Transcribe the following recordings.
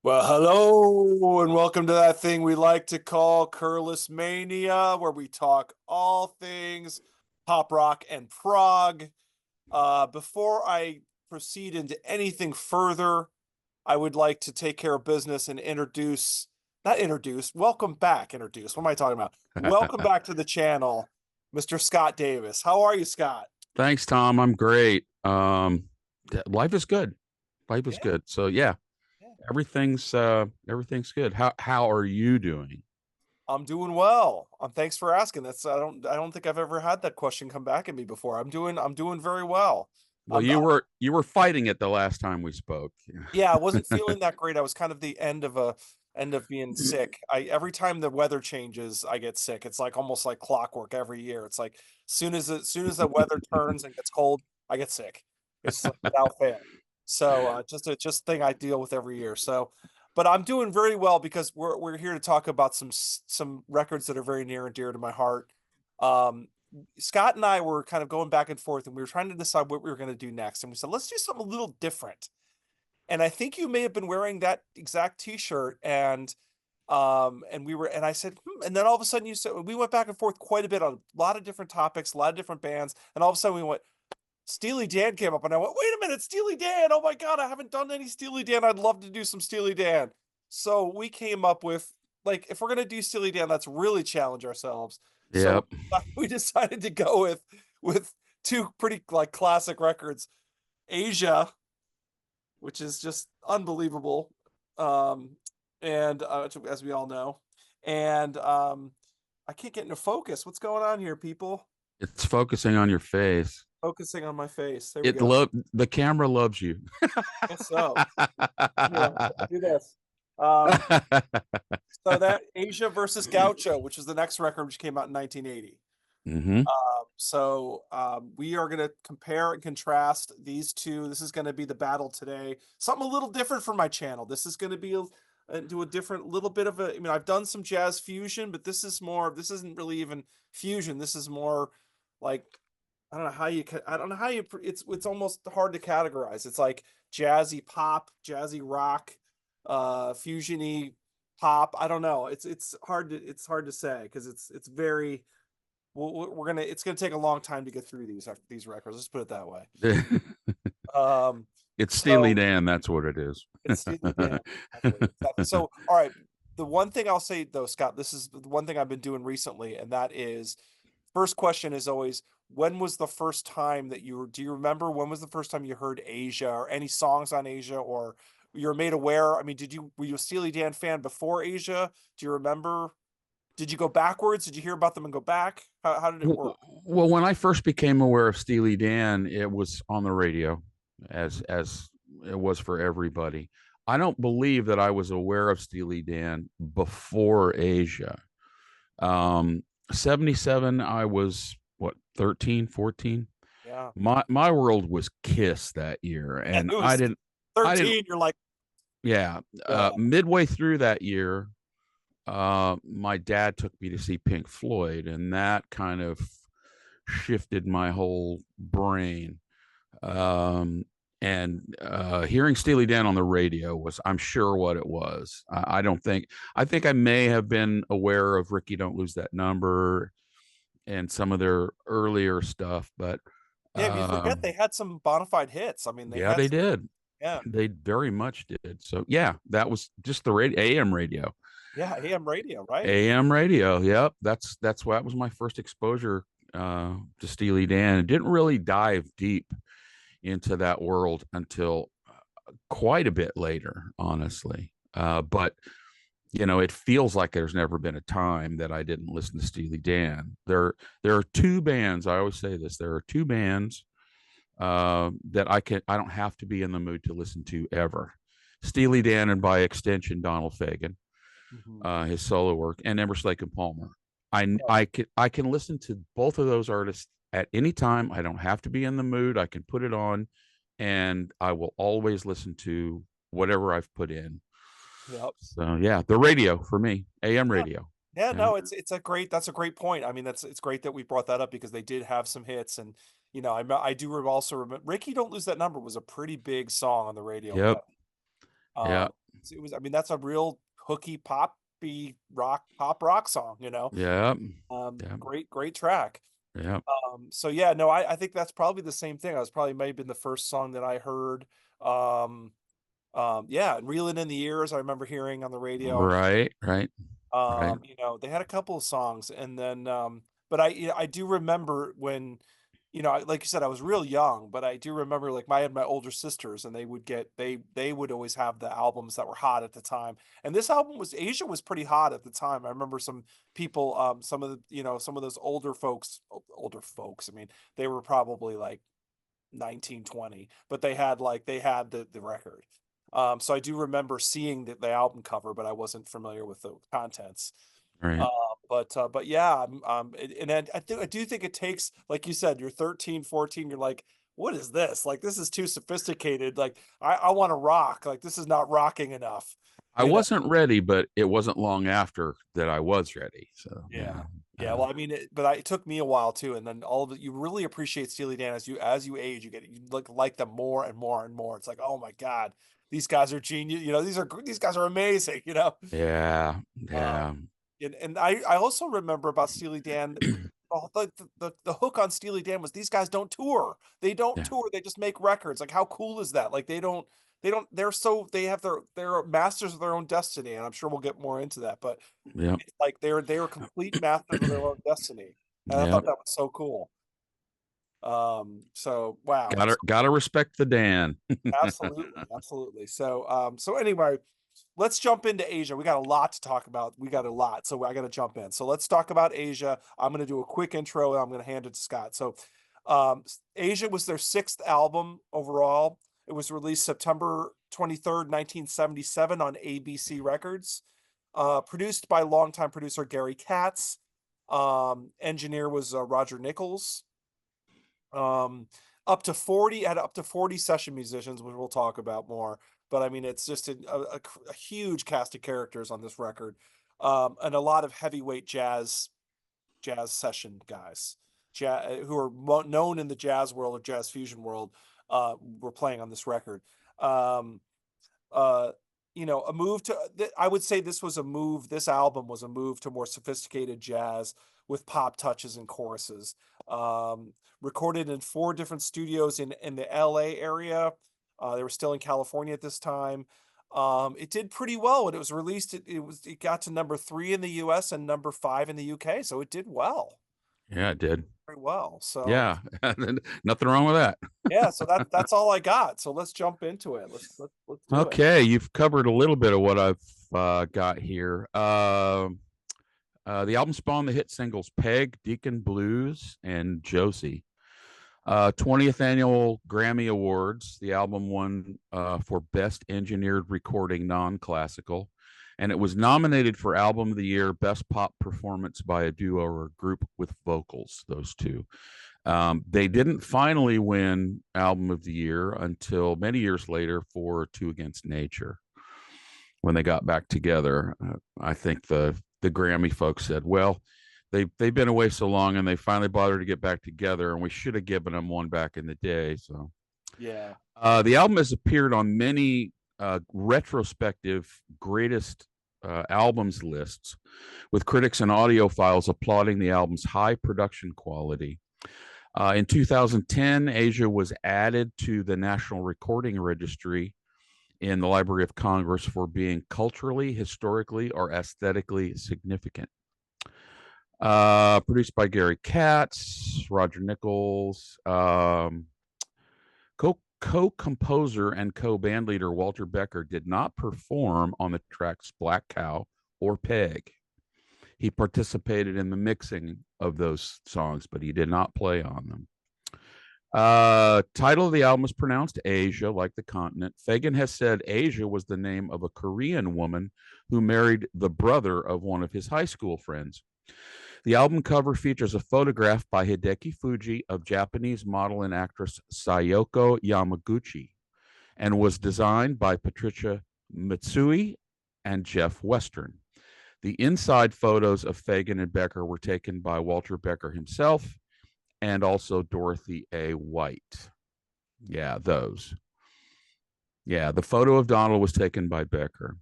Well, hello and welcome to that thing we like to call Curlis Mania, where we talk all things pop rock and prog. Before I proceed into anything further, I would like to take care of business and welcome back, What am I talking about? Welcome back to the channel, Mr. Scott Davis. How are you, Scott? Thanks, Tom. I'm great. Life is good. Life is Yeah, good. So yeah, yeah. everything's good. How are you doing? I'm doing well. Thanks for asking. I don't think I've ever had that question come back at me before. I'm doing very well. Well, you were fighting it the last time we spoke. Yeah, I wasn't feeling that great. I was kind of the end of being sick. I Every time the weather changes, I get sick. It's like almost like clockwork every year. It's like soon as the weather turns and gets cold, I get sick. It's like without fail. So just thing I deal with every year. So, but I'm doing very well because we're here to talk about some records that are very near and dear to my heart. Um, Scott and I were kind of going back and forth, and we were trying to decide what we were going to do next. And we said, let's do something a little different. And I think you may have been wearing that exact t-shirt, and I said, and then all of a sudden you said, we went back and forth quite a bit on a lot of different topics, a lot of different bands, and all of a sudden we went, Steely Dan came up, and I went, wait a minute, Steely Dan. Oh my God, I haven't done any Steely Dan. I'd love to do some Steely Dan. So we came up with, like, if we're gonna do Steely Dan, let's really challenge ourselves. So Yep. we decided to go with two pretty like classic records, Asia, which is just unbelievable. Um, and as we all know, and I can't get into focus. What's going on here, people? It's focusing on your face. Focusing on my face. There we It go. love the camera loves you. Guess so. Here, I'll do this. Um, so that Asia versus Gaucho, which is the next record, which came out in 1980. hmm We are going to compare and contrast these two. This is going to be the battle today. Something a little different for my channel. This is going to be do a different little bit of a. I mean, I've done some jazz fusion, but this is more. This isn't really even fusion. This is more like I don't know how you. I don't know how you. It's almost hard to categorize. It's like jazzy pop, jazzy rock, fusiony pop. I don't know. It's hard to say because it's very we're gonna it's gonna take a long time to get through these records. Let's put it that way. Um, It's Steely so Dan. That's what it is. it's Steely Dan. Exactly. So, all right. The one thing I'll say though, Scott, this is the one thing I've been doing recently, and that is, first question is always, when was the first time that do you remember when was the first time you heard Asia or any songs on Asia, or you were made aware? I mean, were you a Steely Dan fan before Asia? Do you remember? Did you go backwards? Did you hear about them and go back? How did it work? Well, when I first became aware of Steely Dan, it was on the radio, as it was for everybody. I don't believe that I was aware of Steely Dan before Asia. 77, I was what, 13, 14. Yeah. My world was Kiss that year, Yeah, and it was I didn't 13. You're like, yeah, yeah, midway through that year, my dad took me to see Pink Floyd, and that kind of shifted my whole brain. Um, and Hearing Steely Dan on the radio was, I'm sure, what it was. I don't think, I think I may have been aware of Ricky Don't Lose That Number and some of their earlier stuff, but yeah. You forget they had some bona fide hits. I mean, they yeah, had they some, did. yeah, They very much did. So yeah, that was just the radio, AM radio. yeah. AM radio, right? AM radio. Yep. That's what was my first exposure to Steely Dan. It didn't really dive deep into that world until quite a bit later, honestly. But it feels like there's never been a time that I didn't listen to Steely Dan. There are two bands. I always say this. There are two bands that I don't have to be in the mood to listen to ever. Steely Dan, and by extension Donald Fagen, Mhm. his solo work, and Emerson Lake and Palmer. Yeah. I can listen to both of those artists at any time. I don't have to be in the mood. I can put it on, and I will always listen to whatever I've put in. Yep. So yeah, the radio for me, AM Yeah. radio. Yeah. Yeah. No, that's a great point. I mean, it's great that we brought that up because they did have some hits, and I do also remember Ricky Don't Lose That Number was a pretty big song on the radio. Yep. Um, Yeah. it was, I mean, that's a real hooky poppy rock, pop rock song, you know. Yeah. Yeah. Great track. Yeah. So yeah, no, I think that's probably the same thing. I was probably maybe been the first song that I heard. Um, yeah, and Reeling in the Years, I remember hearing on the radio. Right. Right. Right. You know, they had a couple of songs, and then, but I, you know, I do remember when, you know, like you said, I was real young, but I do remember like I had my older sisters, and they would get they would always have the albums that were hot at the time, and this album was Asia was pretty hot at the time. I remember some people, some of the, you know, some of those older folks. I mean, they were probably like 19, 20, but they had the record. So I do remember seeing the album cover, but I wasn't familiar with the contents. Right. But yeah, and I do think it takes, like you said, you're 13, 14, you're like, what is this? Like, this is too sophisticated. Like, I want to rock. Like, this is not rocking enough, I you know? wasn't ready, but it wasn't long after that I was ready. So Yeah. yeah. Yeah, well, I mean, it took me a while too, and then all of it, you really appreciate Steely Dan as you age, you like them more and more and more. It's like, oh my God, these guys are genius. You know, these guys are amazing. You know, Yeah. uh, Yeah. and I also remember about Steely Dan, the hook on Steely Dan was these guys don't tour. They don't Yeah. tour. They just make records. Like, how cool is that? Like, they have they're masters of their own destiny, and I'm sure we'll get more into that, but Yeah. it's like they were complete masters of their own destiny, and I Yeah. thought that was so cool. So wow, Gotta respect the Dan. absolutely, absolutely. So so anyway, let's jump into Asia. We got a lot to talk about. We got a lot, so I got to jump in. So let's talk about Asia. I'm going to do a quick intro, and I'm going to hand it to Scott. So, Asia was their sixth album overall. It was released September 23rd, 1977 on ABC Records. Produced by longtime producer Gary Katz. Engineer was Roger Nichols. Um, up to 40 session musicians, which we'll talk about more. But I mean, it's just a huge cast of characters on this record, and a lot of heavyweight jazz session guys, who are known in the jazz world or jazz fusion world, were playing on this record. Um, uh you know, a move to I would say this album was a move to more sophisticated jazz with pop touches and choruses. Recorded in four different studios in the LA area. They were still in California at this time. It did pretty well when it was released. It got to number 3 in the US and number 5 in the UK, so it did well, Yeah, it did. very well. So Yeah. Nothing wrong with that. yeah, so that's all I got. So let's jump into it. Let's do it. Okay, you've covered a little bit of what I've got here. The album spawned the hit singles "Peg," "Deacon Blues," and "Josie." 20th annual Grammy Awards. The album won for Best Engineered Recording Non-Classical, and it was nominated for Album of the Year, Best Pop Performance by a Duo or Group with Vocals. Those two. They didn't finally win Album of the Year until many years later for Two Against Nature, when they got back together. I think the Grammy folks said, well, they've been away so long and they finally bothered to get back together, and we should have given them one back in the day. So Yeah. the album has appeared on many retrospective greatest albums lists, with critics and audiophiles applauding the album's high production quality. In 2010, Asia was added to the National Recording Registry in the Library of Congress for being culturally, historically, or aesthetically significant. Produced by Gary Katz, Roger Nichols, co-composer and co-band leader Walter Becker did not perform on the tracks Black Cow or Peg. He participated in the mixing of those songs, but he did not play on them. Title of the album is pronounced Asia, like the continent. Fagen has said Asia was the name of a Korean woman who married the brother of one of his high school friends. The album cover features a photograph by Hideki Fuji of Japanese model and actress Sayoko Yamaguchi, and was designed by Patricia Mitsui and Jeff Western. The inside photos of Fagen and Becker were taken by Walter Becker himself and also Dorothy A. White. Yeah, those. Yeah, the photo of Donald was taken by Becker.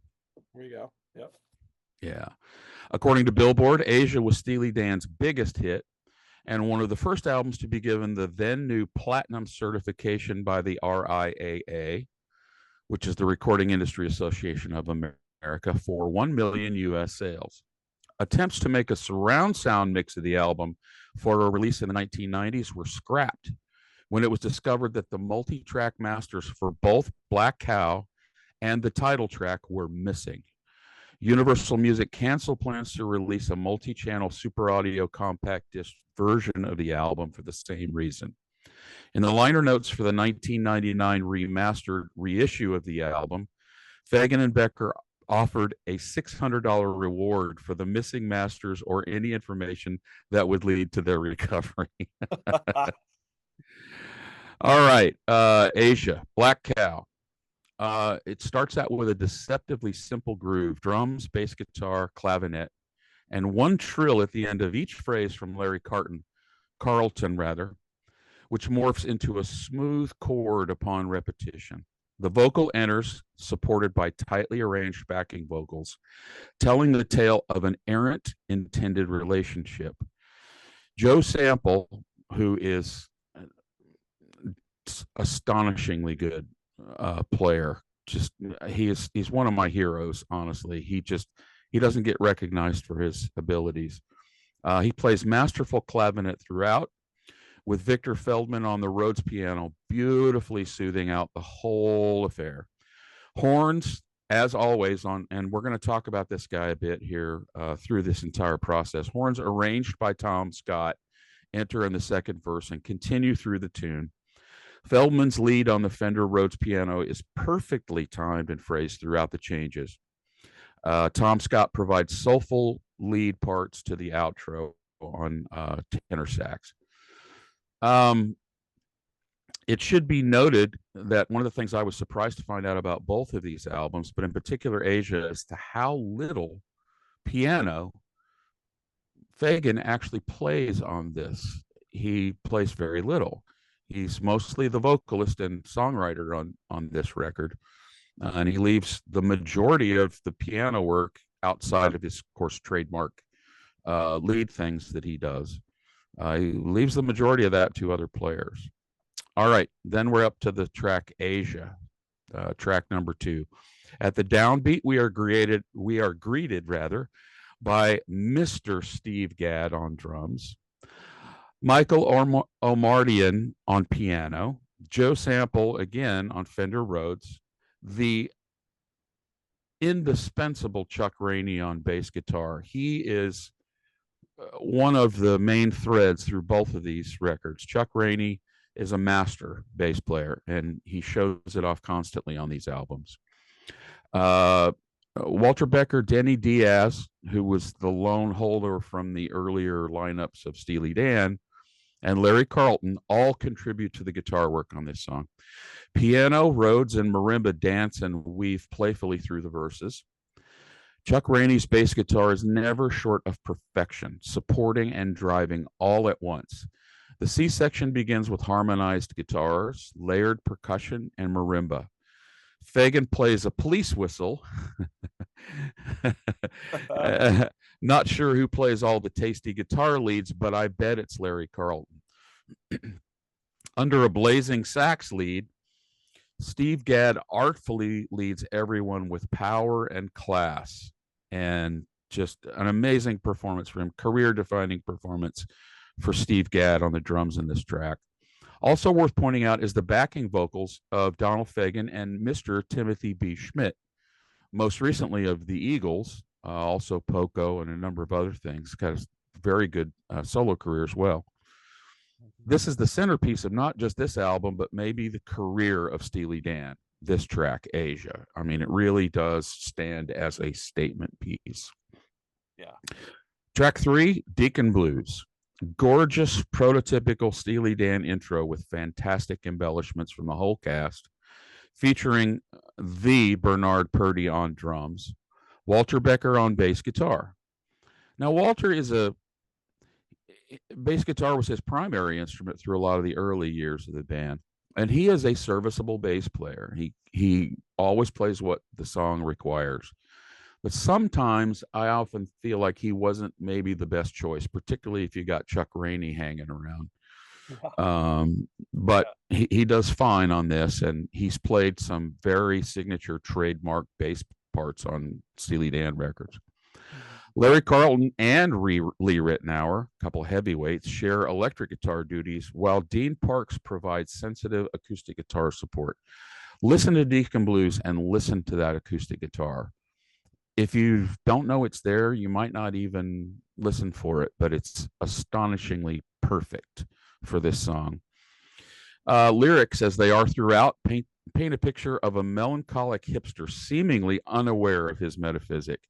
There you go. Yep. Yeah. According to Billboard, Asia was Steely Dan's biggest hit and one of the first albums to be given the then new platinum certification by the RIAA, which is the Recording Industry Association of America, for 1 million US sales. Attempts to make a surround sound mix of the album for a release in the 1990s were scrapped when it was discovered that the multi track masters for both Black Cow and the title track were missing. Universal Music canceled plans to release a multi channel super audio compact disc version of the album for the same reason. In the liner notes for the 1999 remastered reissue of the album, Fagen and Becker offered a $600 reward for the missing masters or any information that would lead to their recovery. All right, Asia, Black Cow. It starts out with a deceptively simple groove: drums, bass guitar, clavinet, and one trill at the end of each phrase from Larry Carlton, which morphs into a smooth chord upon repetition. The vocal enters, supported by tightly arranged backing vocals, telling the tale of an errant intended relationship. Joe Sample, who is astonishingly good player, just he's one of my heroes. Honestly, he doesn't get recognized for his abilities. He plays masterful clavinet throughout, with Victor Feldman on the Rhodes piano, beautifully soothing out the whole affair. Horns, as always, and we're going to talk about this guy a bit here through this entire process. Horns arranged by Tom Scott enter in the second verse and continue through the tune. Feldman's lead on the Fender Rhodes piano is perfectly timed and phrased throughout the changes. Tom Scott provides soulful lead parts to the outro on tenor sax. It should be noted that one of the things I was surprised to find out about both of these albums, but in particular Asia, is to how little piano Fagen actually plays on this. He plays very little. He's mostly the vocalist and songwriter on this record, and he leaves the majority of the piano work outside of his, of course, trademark lead things that he does. He leaves the majority of that to other players. All right, then we're up to the track Asia, track number 2. At the downbeat, we are greeted by Mr. Steve Gadd on drums, Michael Omardian on piano, Joe Sample again on Fender Rhodes, the indispensable Chuck Rainey on bass guitar. He is one of the main threads through both of these records. Chuck Rainey is a master bass player, and he shows it off constantly on these albums. Walter Becker, Denny Diaz, who was the lone holder from the earlier lineups of Steely Dan, and Larry Carlton all contribute to the guitar work on this song. Piano, Rhodes, and marimba dance and weave playfully through the verses. Chuck Rainey's bass guitar is never short of perfection, supporting and driving all at once. The C section begins with harmonized guitars, layered percussion, and marimba. Fagen plays a police whistle. Not sure who plays all the tasty guitar leads, but I bet it's Larry Carlton. Under a blazing sax lead, Steve Gadd artfully leads everyone with power and class, and just an amazing performance for him, career-defining performance for Steve Gadd on the drums in this track. Also worth pointing out is the backing vocals of Donald Fagen and Mr. Timothy B. Schmidt, most recently of the Eagles, also Poco and a number of other things. Got a very good solo career as well. This is the centerpiece of not just this album, but maybe the career of Steely Dan, this track, Asia. I mean, it really does stand as a statement piece. Yeah. Track 3, Deacon Blues. Gorgeous, prototypical Steely Dan intro with fantastic embellishments from the whole cast, featuring the Bernard Purdie on drums, Walter Becker on bass guitar. Now, Walter is bass guitar was his primary instrument through a lot of the early years of the band. And he is a serviceable bass player. He always plays what the song requires. But sometimes I often feel like he wasn't maybe the best choice, particularly if you got Chuck Rainey hanging around. Yeah. But he does fine on this, and he's played some very signature trademark bass parts on Steely Dan records. Mhm. Larry Carlton and Lee Ritenour, a couple heavyweights, share electric guitar duties, while Dean Parks provides sensitive acoustic guitar support. Listen to Deacon Blues and listen to that acoustic guitar. If you don't know it's there, you might not even listen for it, but it's astonishingly perfect for this song. Lyrics, as they are throughout, paint a picture of a melancholic hipster seemingly unaware of his metaphysic.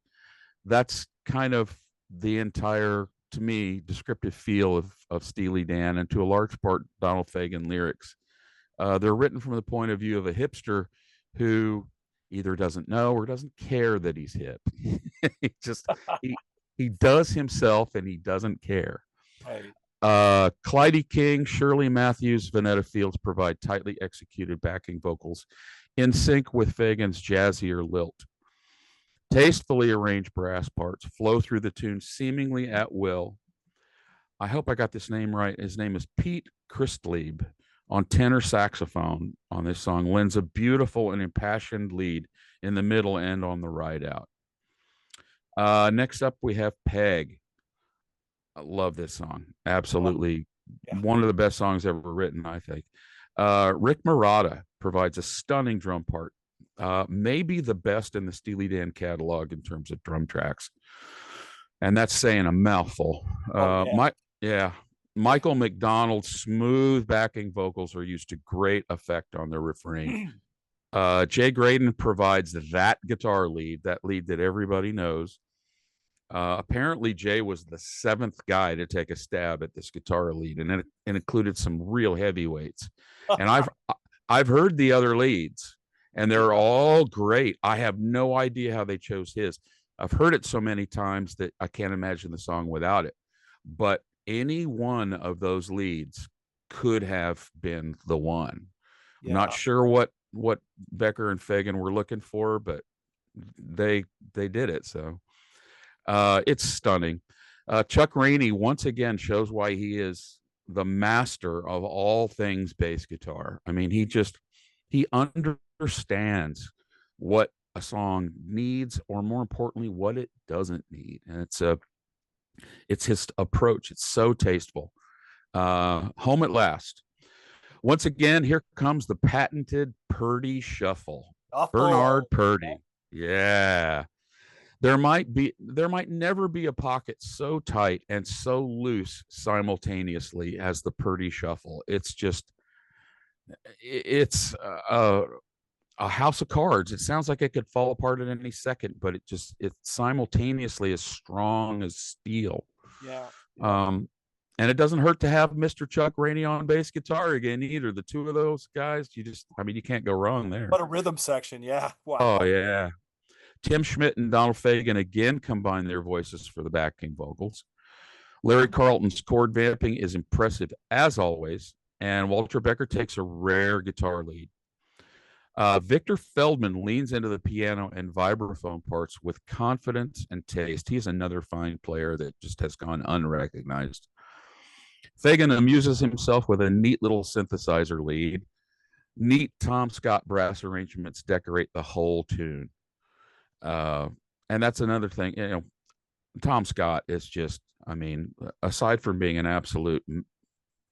That's kind of the entire, to me, descriptive feel of Steely Dan, and to a large part Donald Fagen lyrics. They're written from the point of view of a hipster who either doesn't know or doesn't care that he's hip. he just he he does himself and he doesn't care. Right. Clyde King, Shirley Matthews, Vanetta Fields provide tightly executed backing vocals in sync with Fagen's jazzier lilt. Tastefully arranged brass parts flow through the tune seemingly at will. I hope I got this name right. His name is Pete Christlieb on tenor saxophone on this song, lends a beautiful and impassioned lead in the middle and on the ride out. Next up, we have Peg. I love this song. Oh, Absolutely yeah. one of the best songs ever written, I think. Rick Marotta provides a stunning drum part, maybe the best in the Steely Dan catalog in terms of drum tracks. And that's saying a mouthful. Oh, yeah. Yeah, Yeah. Michael McDonald's smooth backing vocals are used to great effect on the refrain. Jay Graydon provides that guitar lead, that lead that everybody knows. Apparently, Jay was the seventh guy to take a stab at this guitar lead, and it included some real heavyweights. And I've heard the other leads, and they're Yeah. all great. I have no idea how they chose his. I've heard it so many times that I can't imagine the song without it. But any one of those leads could have been the one. I'm not Yeah. sure what Becker and Fagen were looking for, but they did it. So it's stunning. Chuck Rainey once again shows why he is the master of all things bass guitar. I mean, he understands what a song needs, or more importantly, what it doesn't need, and it's his approach. It's so tasteful. Home at last. Once again, here comes the patented Purdy shuffle. Bernard Oh, Purdy. Yeah. There might never be a pocket so tight and so loose simultaneously as the Purdy shuffle. It's a house of cards. It sounds like it could fall apart at any second, but it's simultaneously as strong as steel. yeah. Yeah. Um, and it doesn't hurt to have Mr. Chuck Rainey on bass guitar again either. The two of those guys, I mean, you can't go wrong there. What a rhythm section. Yeah. Oh Wow. yeah. Tim Schmidt and Donald Fagen again combine their voices for the backing vocals. Larry Carlton's chord vamping is impressive as always, and Walter Becker takes a rare guitar lead. Victor Feldman leans into the piano and vibraphone parts with confidence and taste. He's another fine player that just has gone unrecognized. Fagen amuses himself with a neat little synthesizer lead. Neat Tom Scott brass arrangements decorate the whole tune. Uh, and that's another thing, Tom Scott is just, I mean, aside from being an absolute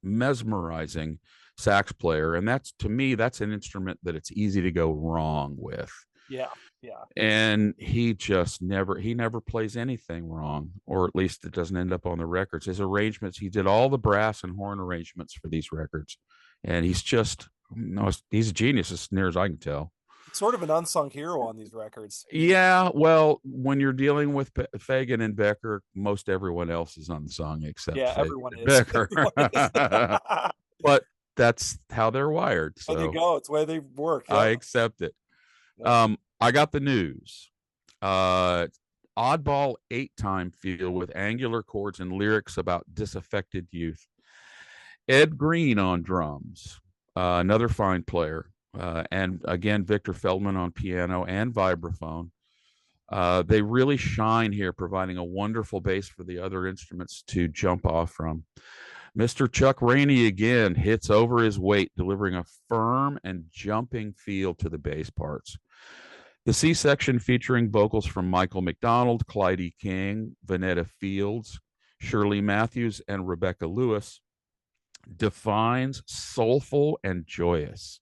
mesmerizing sax player, and that's, to me, that's an instrument that it's easy to go wrong with. Yeah. Yeah. And he never plays anything wrong, or at least it doesn't end up on the records. His arrangements, he did all the brass and horn arrangements for these records, and he's a genius as near as I can tell. Sort of an unsung hero on these records. Yeah, well, when you're dealing with Fagen and Becker, most everyone else is unsung except Yeah, Fagen everyone and is. Becker. Everyone is. But that's how they're wired, There you so go. It's the way they work. I Yeah. accept it. Yeah. I got the news. Uh, Oddball 8-time feel with angular chords and lyrics about disaffected youth. Ed Green on drums. another fine player. And again, Victor Feldman on piano and vibraphone. They really shine here, providing a wonderful base for the other instruments to jump off from. Mr. Chuck Rainey again hits over his weight, delivering a firm and jumping feel to the bass parts. The C section featuring vocals from Michael McDonald, Clyde King, Vanetta Fields, Shirley Matthews, and Rebecca Lewis defines soulful and joyous.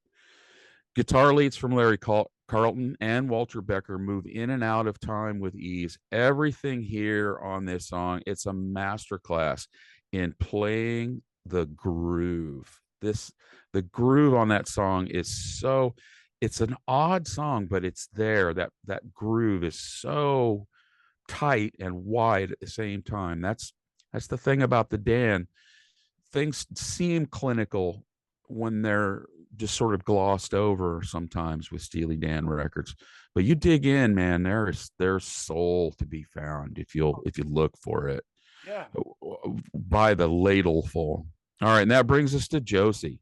Guitar leads from Larry Carlton and Walter Becker move in and out of time with ease. Everything here on this song, it's a masterclass in playing the groove. The groove on that song is so, it's an odd song, but it's there. That groove is so tight and wide at the same time. That's the thing about the Dan. Things seem clinical when they're just sort of glossed over sometimes with Steely Dan records. But you dig in, man, there's soul to be found if you look for it Yeah. by the ladleful. All right, and that brings us to Josie,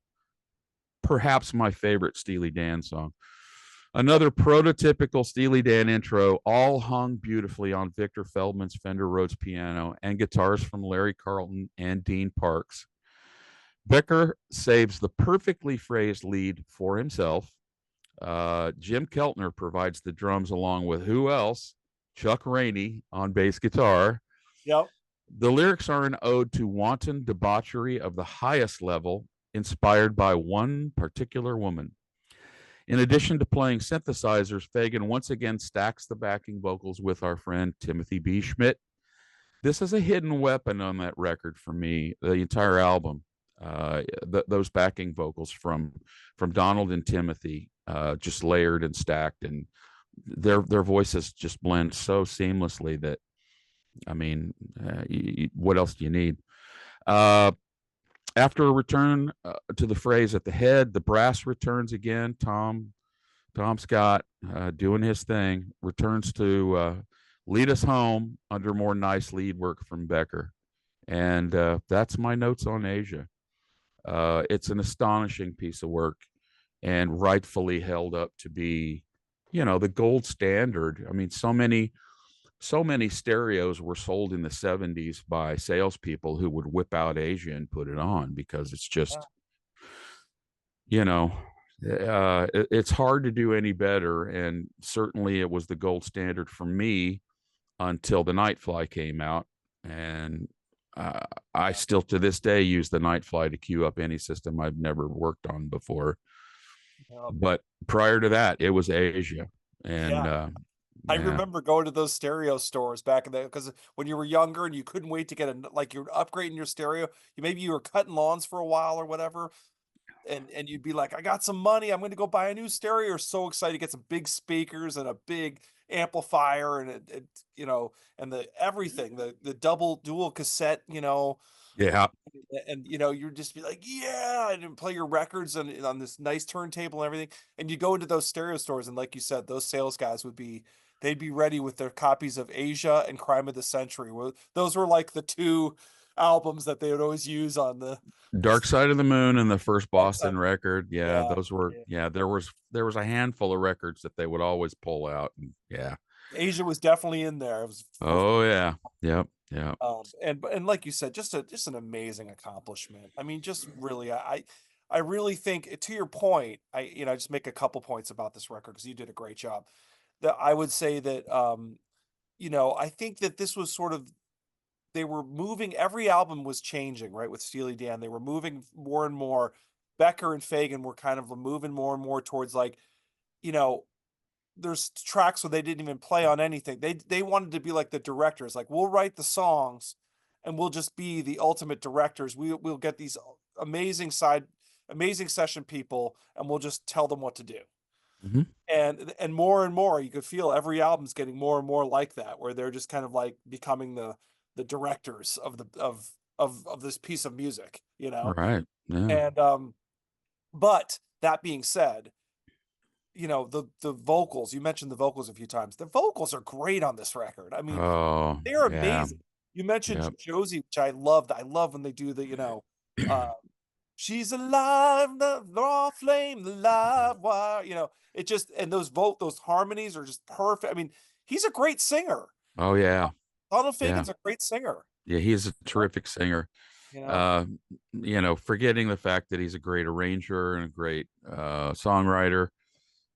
perhaps my favorite Steely Dan song. Another prototypical Steely Dan intro, all hung beautifully on Victor Feldman's Fender Rhodes piano and guitars from Larry Carlton and Dean Parks. Becker saves the perfectly phrased lead for himself. Jim Keltner provides the drums along with who else? Chuck Rainey on bass guitar. Yep. The lyrics are an ode to wanton debauchery of the highest level, inspired by one particular woman. In addition to playing synthesizers, Fagen once again stacks the backing vocals with our friend Timothy B. Schmidt. This is a hidden weapon on that record for me, the entire album. Those backing vocals from Donald and Timothy, just layered and stacked, and their voices just blend so seamlessly that, I mean, what else do you need? After a return to the phrase at the head, the brass returns again. Tom Scott, doing his thing, returns to lead us home under more nice lead work from Becker. And that's my notes on Asia. It's an astonishing piece of work and rightfully held up to be, the gold standard. I mean, so many stereos were sold in the 70s by salespeople who would whip out Asia and put it on because it's just, you know, it's hard to do any better. And certainly it was the gold standard for me until the Nightfly came out. And I still to this day use the Nightfly to queue up any system I've never worked on before. Yep. But prior to that, it was Asia. And Yeah. I yeah. remember going to those stereo stores back in the because when you were younger and you couldn't wait to get like you're upgrading your stereo, maybe you were cutting lawns for a while or whatever, and you'd be like, I got some money, I'm going to go buy a new stereo. You're so excited to get some big speakers and a big amplifier and and the everything, the double dual cassette, Yeah. and you'd just be like, yeah, and play your records on this nice turntable and everything. And you go into those stereo stores, and like you said, those sales guys they'd be ready with their copies of Asia and Crime of the Century. Those were like the two albums that they would always use on the Dark Side of the Moon and the first Dark Side. Boston record. Yeah, Yeah, those were, yeah. yeah, there was a handful of records that they would always pull out. And yeah. Asia was definitely in there. It was for Oh yeah. Yep. Yep. and like you said, just an amazing accomplishment. I mean, just really, I really think to your point, I just make a couple points about this record because you did a great job. That I would say that I think that this was sort of they were moving. Every album was changing, right? With Steely Dan, they were moving more and more. Becker and Fagen were kind of moving more and more towards like, you know, there's tracks where they didn't even play on anything. They wanted to be like the directors. Like, we'll write the songs and we'll just be the ultimate directors. We'll get these amazing amazing session people and we'll just tell them what to do. Mm-hmm. And more you could feel every album's getting more and more like that, where they're just kind of like becoming the directors of of this piece of music, Right. Yeah. and but that being said, the vocals, you mentioned the vocals a few times. The vocals are great on this record. I mean, Oh they're yeah. amazing. You mentioned Yep. Josie, which I loved. I love when they do the, uh, she's alive, the raw flame, the live wire. It just, and those harmonies are just perfect. I mean, he's a great singer. Oh yeah, Donald yeah, Fagen's a great singer. yeah. He's a terrific singer. You know, Uh, Forgetting the fact that he's a great arranger and a great songwriter,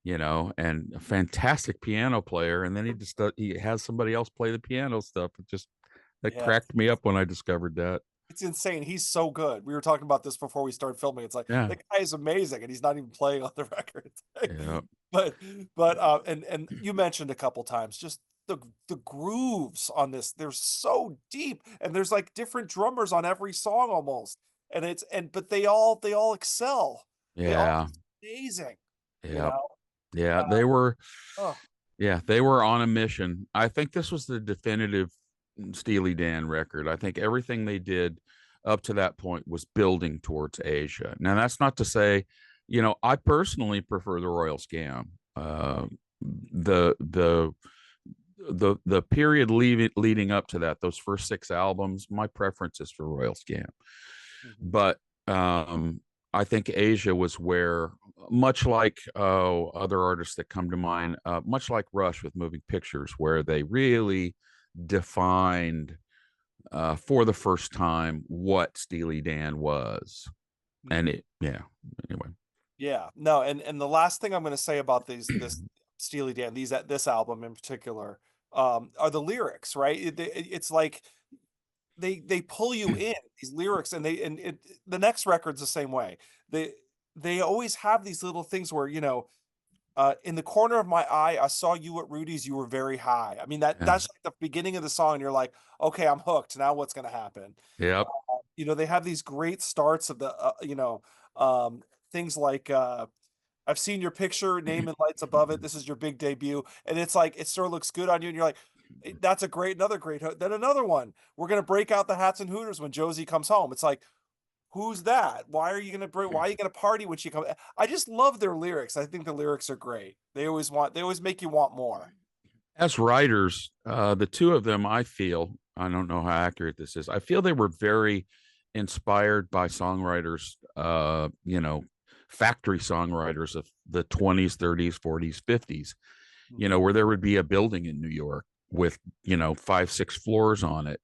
and a fantastic piano player. And then he has somebody else play the piano stuff. That yeah, cracked me up when I discovered that. it's insane. He's so good. We were talking about this before we started filming. It's like Yeah, the guy is amazing, and he's not even playing on the record. yeah, But and you mentioned a couple times just the grooves on this. They're so deep, and there's like different drummers on every song almost, and but they all excel. They all yeah, amazing. You yeah, know. yeah. Uh, oh, They were on a mission. I think this was the definitive Steely Dan record. I think everything they did up to that point was building towards Asia. Now, that's not to say, I personally prefer the Royal Scam. The the period leading up to that, those first six albums, my preference is for Royal Scam. mhm. But I think Asia was where, much like other artists that come to mind, much like Rush with Moving Pictures, where they really defined for the first time what Steely Dan was. And Mhm. yeah, anyway. Yeah, no, and the last thing I'm gonna say about this Steely Dan, this album in particular, are the lyrics, right? It's like they pull you in, these lyrics, and the next record's the same way. They they always have these little things where, in the corner of my eye, I saw you at Rudy's, you were very high. I mean, Yeah. that's like the beginning of the song, and you're like, okay, I'm hooked. Now what's gonna happen? Yep. They have these great starts of um, things like I've seen your picture, name and lights above it. This is your big debut. And it's like, it sort of looks good on you. And you're like, that's another great hook. Then another one. We're going to break out the hats and hooters when Josie comes home. It's like, who's that? Why are you going to party when she comes? I just love their lyrics. I think the lyrics are great. They always make you want more. As writers, the two of them, I don't know how accurate this is. I feel they were very inspired by songwriters, factory songwriters of the 20s, 30s, 40s, 50s, Mhm. where there would be a building in New York with, five, six floors on it,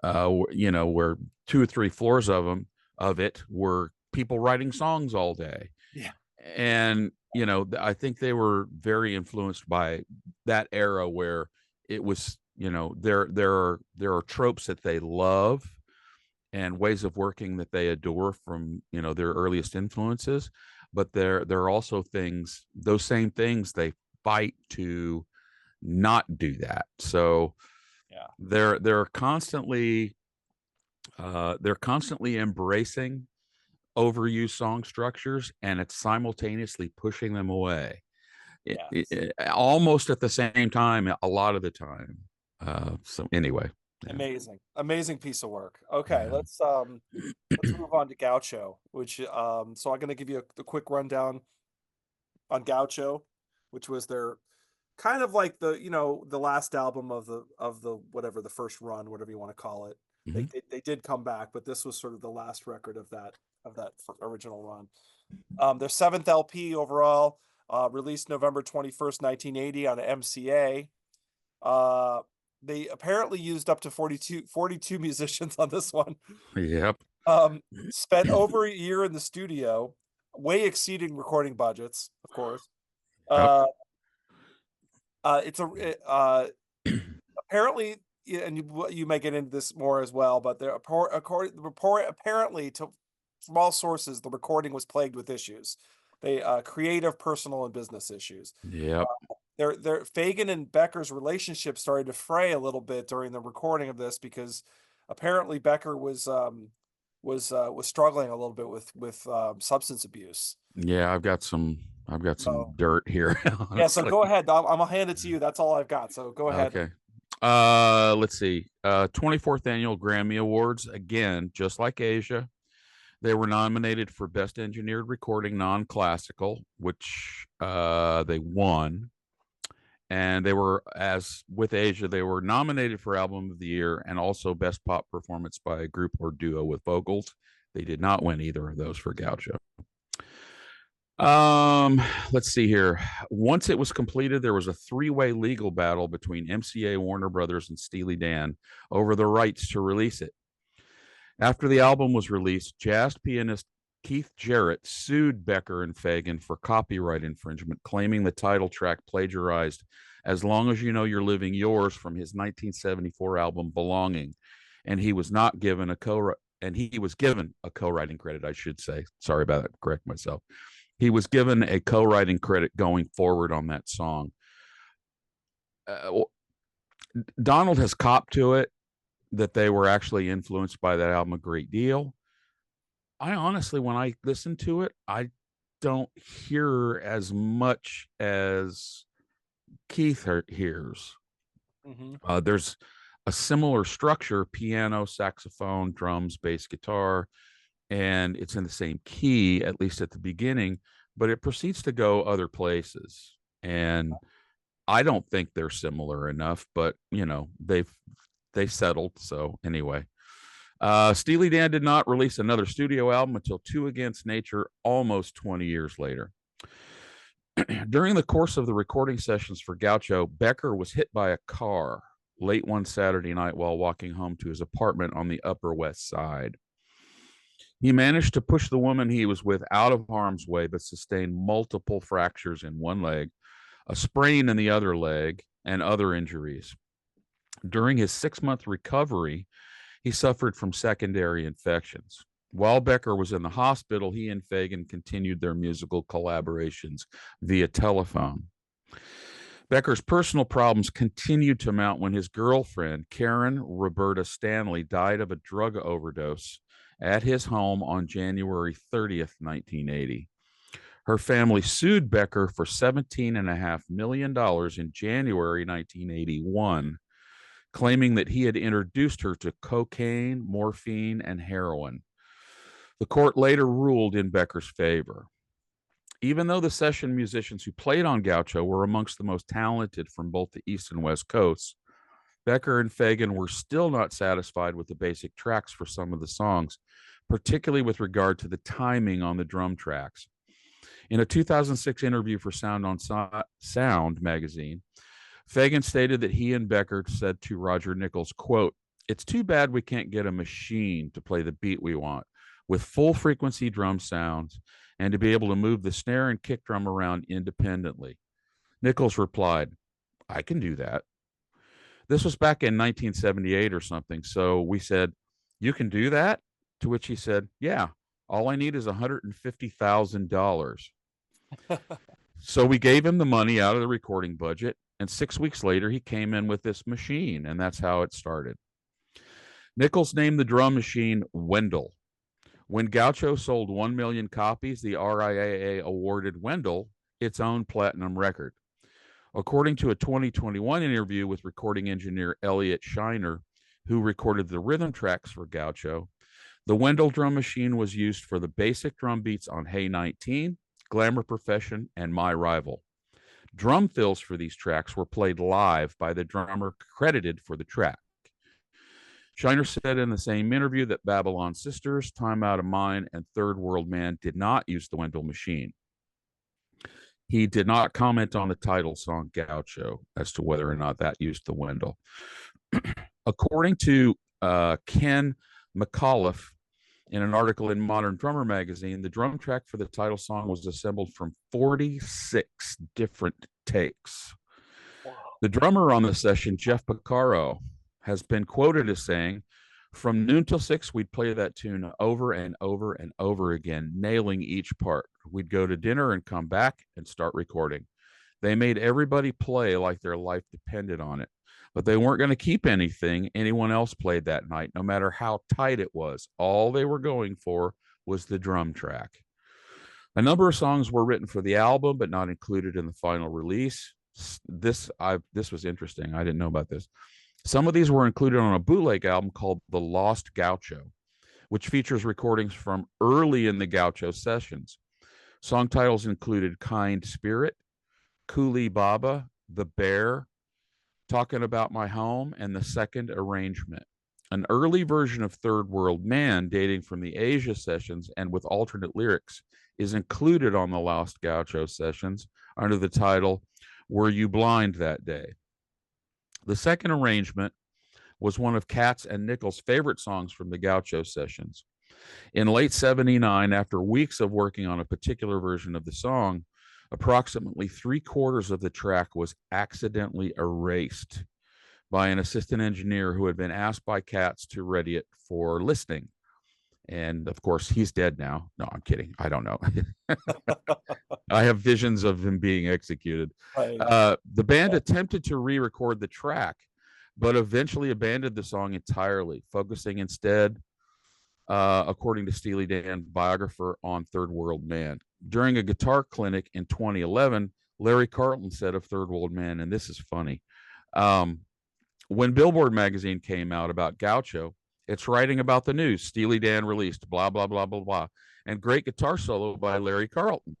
where two or three floors of it were people writing songs all day. Yeah. And I think they were very influenced by that era where it was, there are tropes that they love and ways of working that they adore from, their earliest influences, but there are also things, those same things, they fight to not do that. So Yeah. they're constantly embracing overused song structures, and it's simultaneously pushing them away, Yes. almost at the same time a lot of the time. So anyway, yeah, Amazing. Amazing piece of work. Okay, yeah. let's move on to Gaucho, which so I'm gonna give you the quick rundown on Gaucho, which was their kind of like the last album of the whatever the first run, whatever you want to call it. Mhm. They did come back, but this was sort of the last record of that original run. Their seventh LP overall, released November 21st, 1980 on MCA. Uh, they apparently used up to 42 musicians on this one. Yep. Spent over a year in the studio, way exceeding recording budgets, of course. Yep. Uh, it's a apparently, yeah, and you may get into this more as well, but according the report apparently to from all sources, the recording was plagued with issues. They creative, personal, and business issues. Yep. Their Fagen and Becker's relationship started to fray a little bit during the recording of this because apparently Becker was struggling a little bit with substance abuse. Yeah, I've got some So dirt here, yeah, so honestly. go ahead. I'm gonna hand it to you. That's all I've got. So go ahead. Okay. Let's see. 24th annual Grammy Awards, again, just like Asia. They were nominated for Best Engineered Recording Non-Classical, which they won. And they were, as with Asia, they were nominated for Album of the Year and also Best Pop Performance by a Group or Duo with Vocals. They did not win either of those for Gaucho. Um, let's see here. Once it was completed, there was a three-way legal battle between MCA, Warner Brothers, and Steely Dan over the rights to release it. After the album was released, jazz pianist Keith Jarrett sued Becker and Fagen for copyright infringement, claiming the title track plagiarized As Long as You Know You're Living Yours from his 1974 album Belonging, and he was not given a co-writing credit, I should say. Sorry about that, correct myself. He was given a co-writing credit going forward on that song. Donald has copped to it that they were actually influenced by that album a great deal. I honestly, when I listen to it, I don't hear as much as Keith hears. Mm-hmm. There's a similar structure: piano, saxophone, drums, bass guitar, and it's in the same key, at least at the beginning, but it proceeds to go other places. And I don't think they're similar enough, but they settled. So anyway, Steely Dan did not release another studio album until Two Against Nature, almost 20 years later. During the course of the recording sessions for Gaucho, Becker was hit by a car late one Saturday night while walking home to his apartment on the Upper West Side. He managed to push the woman he was with out of harm's way, but sustained multiple fractures in one leg, a sprain in the other leg, and other injuries. During his 6-month recovery, he suffered from secondary infections. While Becker was in the hospital, he and Fagen continued their musical collaborations via telephone. Becker's personal problems continued to mount when his girlfriend, Karen Roberta Stanley, died of a drug overdose at his home on January 30th, 1980. Her family sued Becker for $17.5 million in January 1981, claiming that he had introduced her to cocaine, morphine, and heroin. The court later ruled in Becker's favor. Even though the session musicians who played on Gaucho were amongst the most talented from both the East and West Coasts, Becker and Fagen were still not satisfied with the basic tracks for some of the songs, particularly with regard to the timing on the drum tracks. In a 2006 interview for Sound on Sound magazine, Fagen stated that he and Becker said to Roger Nichols, quote, "It's too bad we can't get a machine to play the beat we want with full frequency drum sounds and to be able to move the snare and kick drum around independently." Nichols replied, "I can do that." This was back in 1978 or something. So we said, "You can do that?" To which he said, "Yeah, all I need is $150,000. So we gave him the money out of the recording budget. And 6 weeks later, he came in with this machine, and that's how it started. Nichols named the drum machine Wendell. When Gaucho sold 1 million copies, the RIAA awarded Wendell its own platinum record. According to a 2021 interview with recording engineer Elliot Shiner, who recorded the rhythm tracks for Gaucho, the Wendell drum machine was used for the basic drum beats on Hey 19, Glamour Profession, and My Rival. Drum fills for these tracks were played live by the drummer credited for the track. Shiner said in the same interview that Babylon Sisters, Time Out of Mind, and Third World Man did not use the Wendell machine. He did not comment on the title song Gaucho as to whether or not that used the Wendell. According to Ken McAuliffe, in an article in Modern Drummer magazine, the drum track for the title song was assembled from 46 different takes. Wow. The drummer on the session, Jeff Beccaro, has been quoted as saying, "From noon till 6, we'd play that tune over and over and over again, nailing each part. We'd go to dinner and come back and start recording. They made everybody play like their life depended on it. But they weren't going to keep anything anyone else played that night, no matter how tight it was. All they were going for was the drum track." A number of songs were written for the album, but not included in the final release. This was interesting. I didn't know about this. Some of these were included on a bootleg album called The Lost Gaucho, which features recordings from early in the Gaucho sessions. Song titles included Kind Spirit, Coolie Baba, The Bear, Talking About My Home, and The Second Arrangement. An early version of Third World Man, dating from the Asia sessions and with alternate lyrics, is included on the Lost Gaucho sessions under the title Were You Blind That Day? The second arrangement was one of Katz and Nichols' favorite songs from the Gaucho sessions. In late 79, after weeks of working on a particular version of the song, approximately 3/4 of the track was accidentally erased by an assistant engineer who had been asked by Katz to ready it for listening. And of course, he's dead now. No, I'm kidding. I don't know. I have visions of him being executed. Right. The band attempted to re-record the track, but eventually abandoned the song entirely, focusing instead, according to Steely Dan biographer, on Third World Man. During a guitar clinic in 2011, Larry Carlton said of Third World Man, and this is funny, when Billboard magazine came out about Gaucho, it's writing about the news. Steely Dan released, blah, blah, blah, blah, blah, and great guitar solo by Larry Carlton.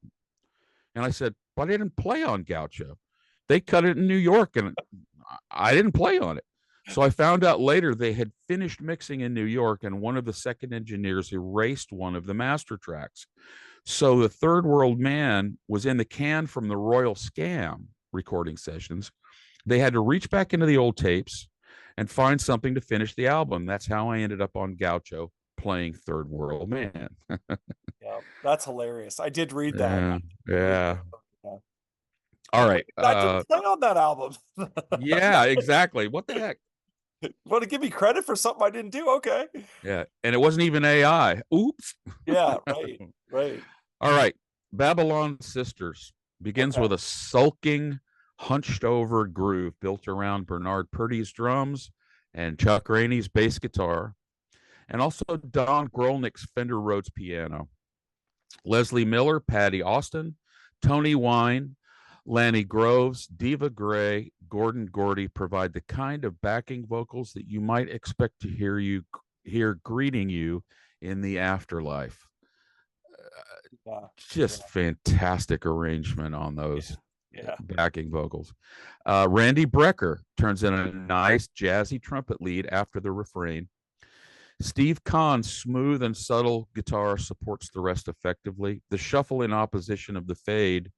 And I said, but I didn't play on Gaucho. They cut it in New York, and I didn't play on it. So I found out later they had finished mixing in New York, and one of the second engineers erased one of the master tracks. So the Third World Man was in the can from the Royal Scam recording sessions. They had to reach back into the old tapes and find something to finish the album. That's how I ended up on Gaucho playing Third World Man. Yeah, that's hilarious. I did read that. Yeah. Yeah. Yeah. All right. I didn't play on that album. Yeah, exactly. What the heck? Want to give me credit for something I didn't do? Okay. Yeah. And it wasn't even AI. Oops. Yeah, right. Right. All right. Babylon Sisters begins with a sulking, hunched over groove built around Bernard Purdy's drums and Chuck Rainey's bass guitar, and also Don Grolnick's Fender Rhodes piano. Leslie Miller, Patty Austin, Tony Wine, Lanny Groves, Diva Gray, Gordon Gordy provide the kind of backing vocals that you might expect to hear greeting you in the afterlife. Just fantastic arrangement on those backing vocals. Randy Brecker turns in a nice jazzy trumpet lead after the refrain. Steve Kahn's smooth and subtle guitar supports the rest effectively. The shuffle in opposition of the fade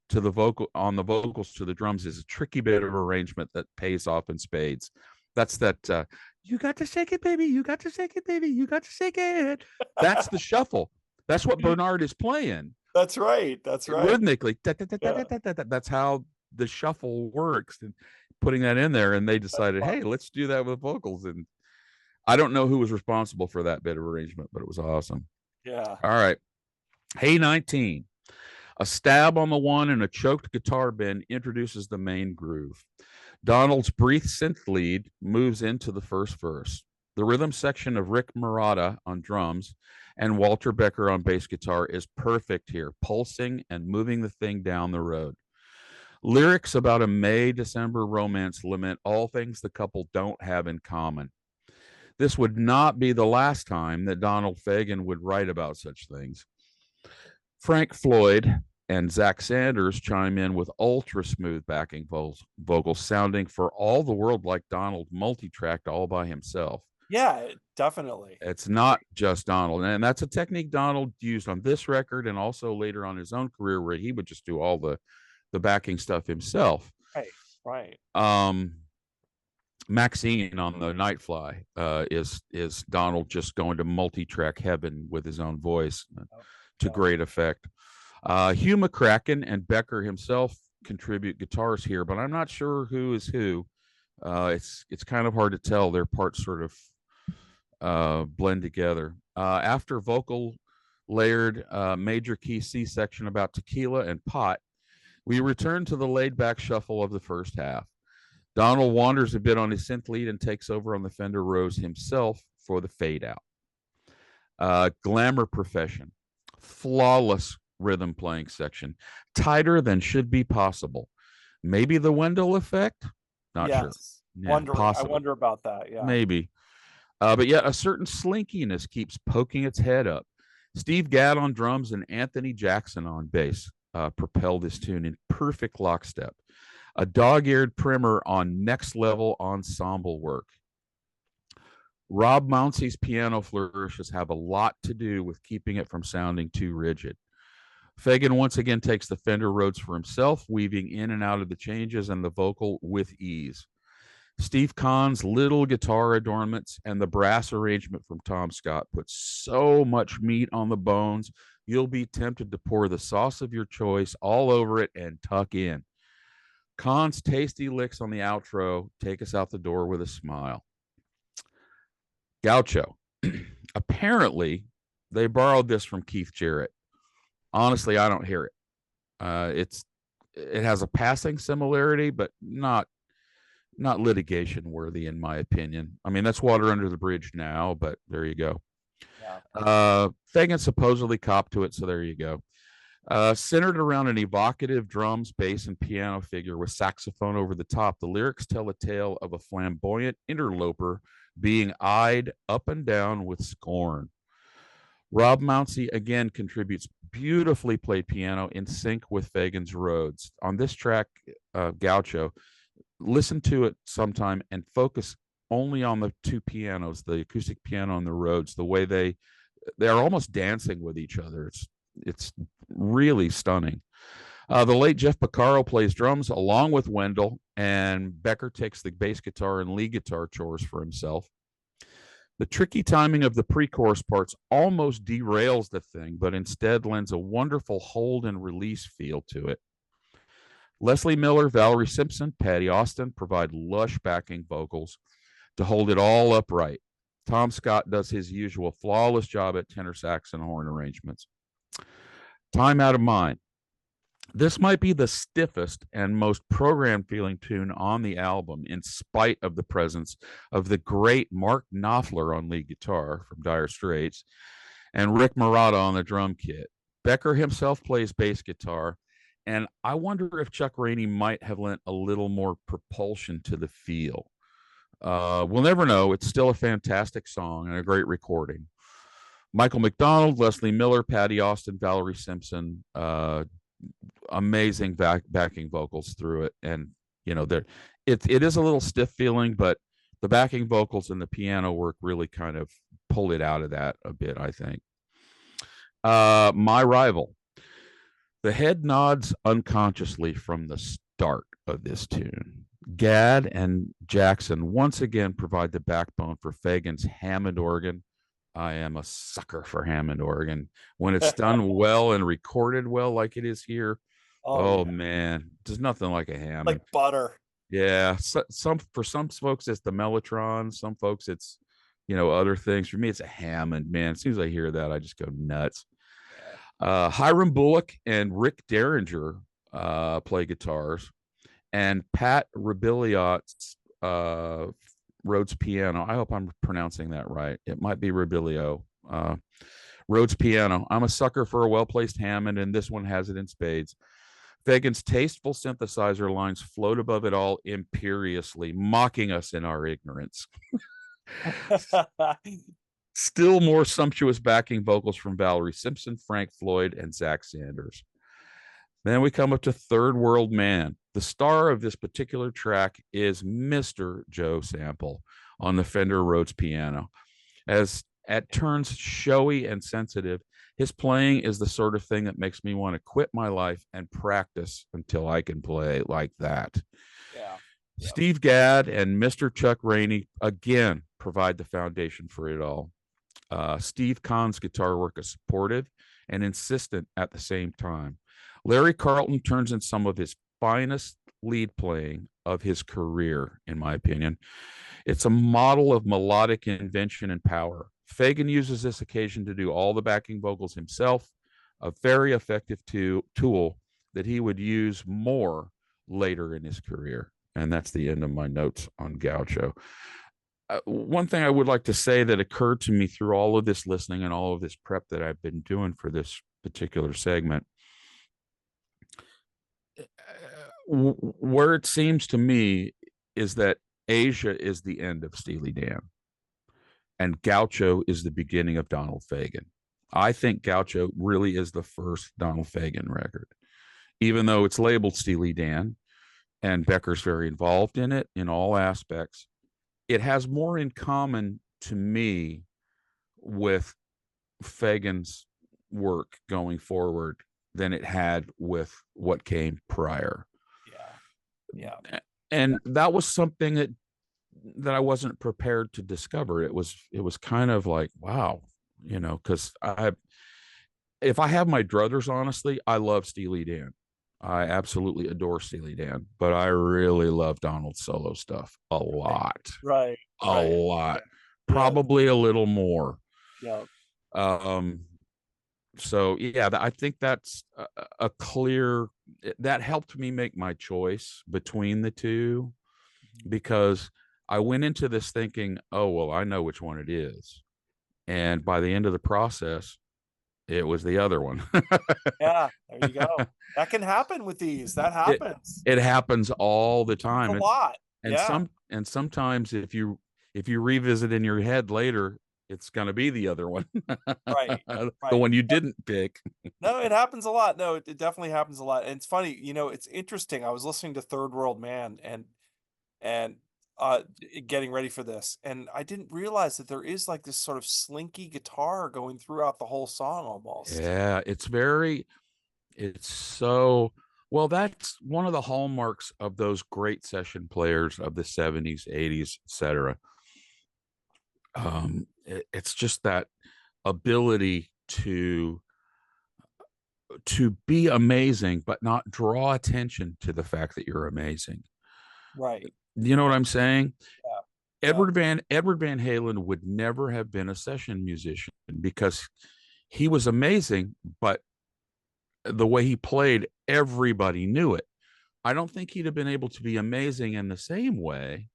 to the vocal on the vocals to the drums is a tricky bit of arrangement that pays off in spades. That's that you got to shake it, baby. You got to shake it, baby. You got to shake it. That's the shuffle. That's what Bernard is playing. That's right. That's right. Rhythmically. That's how the shuffle works. And putting that in there, and they decided, hey, let's do that with vocals. And I don't know who was responsible for that bit of arrangement, but it was awesome. Yeah. All right. Hey 19. A stab on the one and a choked guitar bend introduces the main groove. Donald's brief synth lead moves into the first verse. The rhythm section of Rick Marotta on drums and Walter Becker on bass guitar is perfect here, pulsing and moving the thing down the road. Lyrics about a May-December romance lament all things the couple don't have in common. This would not be the last time that Donald Fagen would write about such things. Frank Floyd and Zach Sanders chime in with ultra smooth backing vocals, sounding for all the world like Donald multi-tracked all by himself. Yeah, definitely. It's not just Donald. And that's a technique Donald used on this record and also later on his own career, where he would just do all the backing stuff himself. Right. Maxine on the Nightfly is Donald just going to multi-track heaven with his own voice to great effect. Hugh McCracken and Becker himself contribute guitars here, but I'm not sure who is who. It's kind of hard to tell. Their parts sort of blend together. After vocal layered major key C section about tequila and pot, we return to the laid-back shuffle of the first half. Donald wanders a bit on his synth lead and takes over on the Fender Rose himself for the fade out. Glamour Profession, flawless rhythm playing section, tighter than should be possible. Maybe the Wendell effect? Not sure. Yeah, I wonder about that. Yeah, maybe. But yet a certain slinkiness keeps poking its head up. Steve Gadd on drums and Anthony Jackson on bass propel this tune in perfect lockstep. A dog-eared primer on next level ensemble work. Rob Mounsey's piano flourishes have a lot to do with keeping it from sounding too rigid. Fagen once again takes the Fender Rhodes for himself, weaving in and out of the changes and the vocal with ease. Steve Kahn's little guitar adornments and the brass arrangement from Tom Scott put so much meat on the bones, you'll be tempted to pour the sauce of your choice all over it and tuck in. Kahn's tasty licks on the outro take us out the door with a smile. Gaucho. Apparently, they borrowed this from Keith Jarrett. Honestly, I don't hear it. It has a passing similarity, but not litigation worthy, in my opinion. I mean, that's water under the bridge now, but there you go. Yeah. Fagen supposedly copped to it, so there you go. Centered around an evocative drums, bass, and piano figure with saxophone over the top, the lyrics tell a tale of a flamboyant interloper being eyed up and down with scorn. Rob Mounsey again contributes beautifully played piano in sync with Fagen's Rhodes. On this track, Gaucho, listen to it sometime and focus only on the two pianos, the acoustic piano and the Rhodes, the way they are almost dancing with each other. It's really stunning. The late Jeff Porcaro plays drums along with Wendell, and Becker takes the bass guitar and lead guitar chores for himself. The tricky timing of the pre-chorus parts almost derails the thing, but instead lends a wonderful hold and release feel to it. Leslie Miller, Valerie Simpson, Patty Austin provide lush backing vocals to hold it all upright. Tom Scott does his usual flawless job at tenor sax and horn arrangements. Time Out of Mind. This might be the stiffest and most program feeling tune on the album, in spite of the presence of the great Mark Knopfler on lead guitar from Dire Straits and Rick Marotta on the drum kit. Becker himself plays bass guitar, and I wonder if Chuck Rainey might have lent a little more propulsion to the feel. We'll never know. It's still a fantastic song and a great recording. Michael McDonald, Leslie Miller, Patty Austin, Valerie Simpson, amazing backing vocals through it. And, you know, it is a little stiff feeling, but the backing vocals and the piano work really kind of pull it out of that a bit, I think. My Rival. The head nods unconsciously from the start of this tune. Gadd and Jackson once again provide the backbone for Fagen's Hammond organ. I am a sucker for Hammond organ. When it's done well and recorded well, like it is here, oh yeah, man, there's nothing like a Hammond. Like butter. Yeah, for some folks it's the Mellotron. Some folks it's, you know, other things. For me, it's a Hammond. Man, as soon as I hear that, I just go nuts. Hiram Bullock and Rick Derringer play guitars, and Pat Rabiliot's Rhodes piano. I hope I'm pronouncing that right. It might be Rabilio. Rhodes piano. I'm a sucker for a well-placed Hammond, and this one has it in spades. Fagen's tasteful synthesizer lines float above it all imperiously, mocking us in our ignorance. Still more sumptuous backing vocals from Valerie Simpson, Frank Floyd, and Zach Sanders. Then we come up to Third World Man. The star of this particular track is Mr. Joe Sample on the Fender Rhodes piano. As at turns showy and sensitive, his playing is the sort of thing that makes me want to quit my life and practice until I can play like that. Yeah. Steve Gadd and Mr. Chuck Rainey again provide the foundation for it all. Steve Kahn's guitar work is supportive and insistent at the same time. Larry Carlton turns in some of his finest lead playing of his career, in my opinion. It's a model of melodic invention and power. Fagen uses this occasion to do all the backing vocals himself, a very effective tool that he would use more later in his career. And that's the end of my notes on Gaucho. One thing I would like to say that occurred to me through all of this listening and all of this prep that I've been doing for this particular segment, where it seems to me is that Asia is the end of Steely Dan and Gaucho is the beginning of Donald Fagen. I think Gaucho really is the first Donald Fagen record, even though it's labeled Steely Dan and Becker's very involved in it in all aspects. It has more in common to me with Fagen's work going forward than it had with what came prior. Yeah. Yeah. And that was something that I wasn't prepared to discover. It was kind of like, wow, because if I have my druthers, honestly, I love Steely Dan. I absolutely adore Steely Dan, but I really love Donald's solo stuff a Right. lot, Right. a Right. lot, Yeah. probably a little more. Yeah. Um, so yeah, I think that's a clear that helped me make my choice between the two because I went into this thinking, oh, well, I know which one it is. And by the end of the process, it was the other one. Yeah. There you go. That can happen with these. That it happens. it happens all the Happens a time. lot. And Yeah. sometimes if you revisit in your head later, it's going to be the other one. Right. The Right. one you didn't pick. No, it happens a lot. No, it definitely happens a lot. And it's funny, it's interesting. I was listening to Third World Man and getting ready for this, and I didn't realize that there is like this sort of slinky guitar going throughout the whole song almost. Yeah, it's so well. That's one of the hallmarks of those great session players of the 70s, 80s, etc. It's just that ability to be amazing, but not draw attention to the fact that you're amazing. Right. You know what I'm saying? Yeah. Yeah. Edward Van Halen would never have been a session musician because he was amazing, but the way he played, everybody knew it. I don't think he'd have been able to be amazing in the same way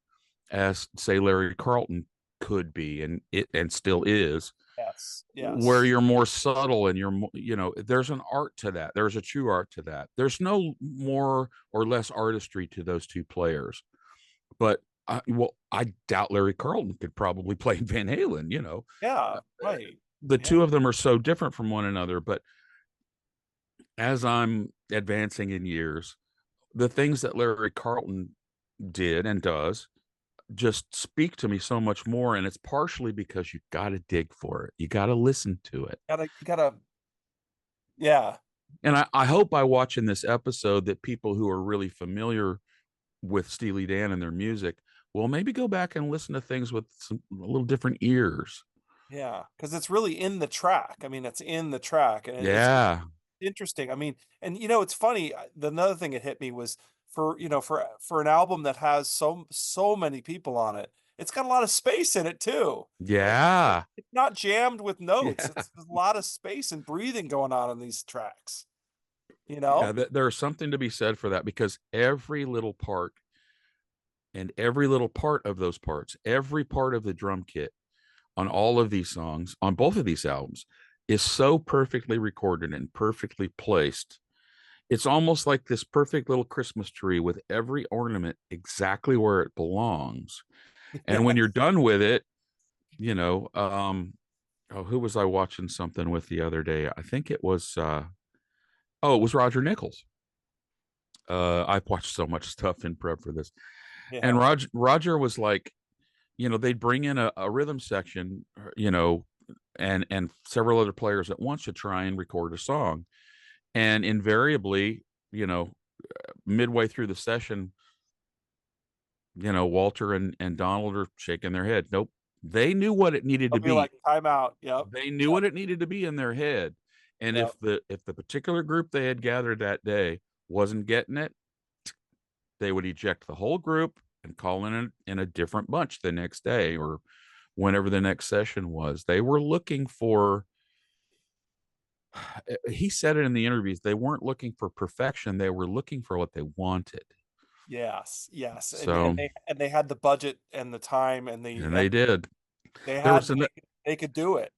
as, say, Larry Carlton could be, and still is, Yes. where Yes. you're more subtle and there's an art to that. There's a true art to that. There's no more or less artistry to those two players. But I doubt Larry Carlton could probably play Van Halen. Yeah. Right. The Yeah. two of them are so different from one another. But as I'm advancing in years, the things that Larry Carlton did and does just speak to me so much more. And it's partially because you got to dig for it. You got to listen to it. You gotta, yeah. And I hope by watching this episode that people who are really familiar with Steely Dan and their music will maybe go back and listen to things with some a little different ears. Yeah. Because it's really in the track. I mean, it's in the track, and it's Yeah. interesting. I mean, and it's funny. Another thing that hit me was for an album that has so many people on it, it's got a lot of space in it too. Yeah. It's not jammed with notes. Yeah. It's there's a lot of space and breathing going on in these tracks. You Yeah. know? There's something to be said for that because every little part and every little part of those parts, every part of the drum kit on all of these songs, on both of these albums, is so perfectly recorded and perfectly placed. It's almost like this perfect little Christmas tree with every ornament exactly where it belongs. And Yeah. when you're done with it, you know, who was I watching something with the other day? I think it was, it was Roger Nichols. I watched so much stuff in prep for this. And Yeah. Roger was like, they'd bring in a rhythm section, and several other players at once to try and record a song. And invariably, midway through the session, Walter and Donald are shaking their head. Nope. They knew what it needed I'll to be be. like, time out. Yep. They knew what it needed to be in their head. And Yep. if the particular group they had gathered that day wasn't getting it, they would eject the whole group and call in a different bunch the next day or whenever the next session was. They were looking for, he said it in the interviews, they weren't looking for perfection. They were looking for what they wanted. Yes. Yes. And So, they had the budget and the time and and they did. they There had was an, they could do it.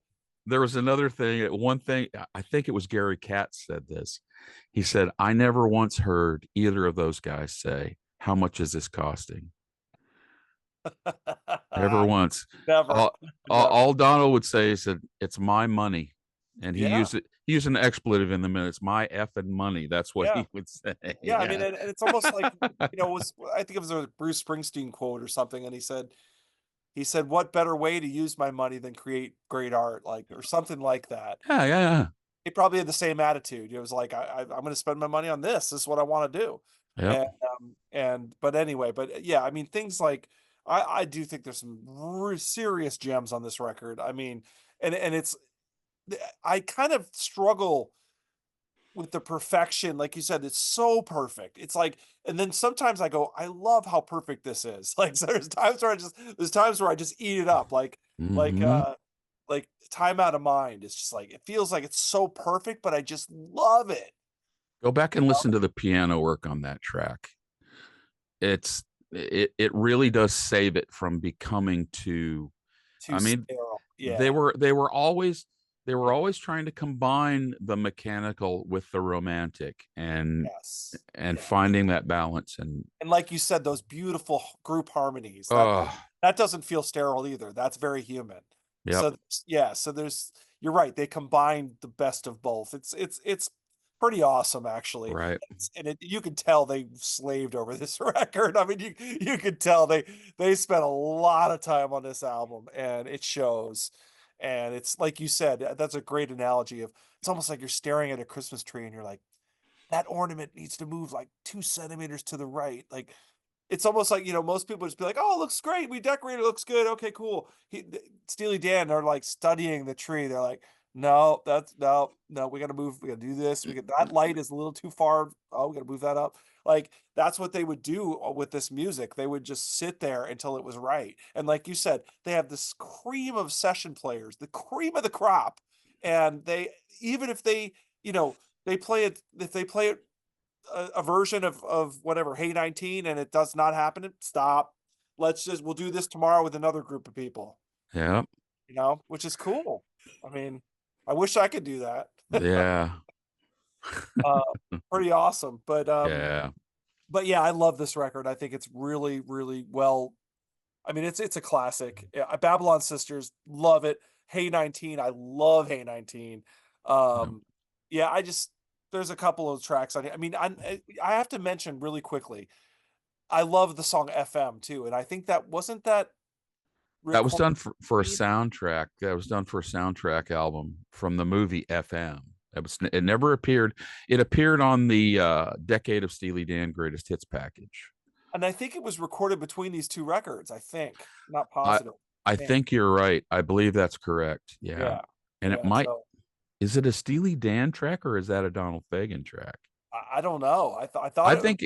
there was another thing. One thing, I think it was Gary Katz said this. He said, I never once heard either of those guys say, how much is this costing? Never once. Never. All Never. Donald would say is that it's my money. And he Yeah. used it. He used an expletive in the minutes. My effing money. That's what Yeah. he would say. Yeah. I mean, Yeah. and it's almost like, it was, I think it was a Bruce Springsteen quote or something. And he said, he said, "What better way to use my money than create great art?" Like, or something like that. Yeah, yeah, yeah. He probably had the same attitude. It was like, I'm going to spend my money on this. This is what I want to do. Yep. But anyway, but yeah, I mean, things like, I do think there's some serious gems on this record. I mean, and it's, I kind of struggle with the perfection. Like you said, it's so perfect. It's like, and then sometimes I go, I love how perfect this is. Like, so there's times where I just eat it up. Like, Hmm. like time out of mind. It's just like, it feels like it's so perfect, but I just love it. Go back You and know? listen to the piano work on that track. It really does save it from becoming too. Too I mean, sterile. they Yeah. were they were always they were Yeah. always trying to combine the mechanical with the romantic, Yes. and Yeah. finding that balance. And And like you said, those beautiful group harmonies, oh, that doesn't feel sterile either. That's very human. yep, So yeah, so there's, you're right. They combined the best of both. It's pretty awesome actually. right. You can tell they slaved over this record. I mean, you could tell they spent a lot of time on this album, and it shows. And it's like you said, that's a great analogy of, it's almost like you're staring at a Christmas tree and you're like, that ornament needs to move like 2 centimeters to the right. Like, it's almost like, most people just be like, "Oh, it looks great. We decorated. It looks good. Okay, cool." Steely Dan are like studying the tree. They're like, "No, that's no, no. We got to move. We got to do this. We got, that light is a little too far. Oh, we got to move that up." Like, that's what they would do with this music. They would just sit there until it was right. And like you said, they have this cream of session players, the cream of the crop, and they, even if they, you know, they play it, if they play it a version of whatever, Hey 19, and it does not happen, stop. We'll do this tomorrow with another group of people, Yep. which is cool. I mean, I wish I could do that. Yeah. Uh, Pretty awesome. Yeah. But yeah, I love this record. I think it's really, really well. I mean, it's a classic. Yeah, Babylon Sisters, love it. Hey 19, I love Hey 19. Yep. Um, yeah, there's a couple of tracks on here. I mean, I have to mention really quickly, I love the song FM too, and I think that wasn't that That was recorded. done for a soundtrack. That was done for a soundtrack album from the movie FM. It never appeared. It appeared on the Decade of Steely Dan Greatest Hits package. And I think it was recorded between these 2 records, I think. Not I positive. I I think. think you're right. I believe that's correct. Yeah. Yeah. And it Yeah, might, so, is it a Steely Dan track or is that a Donald Fagen track? I don't know. I thought I it think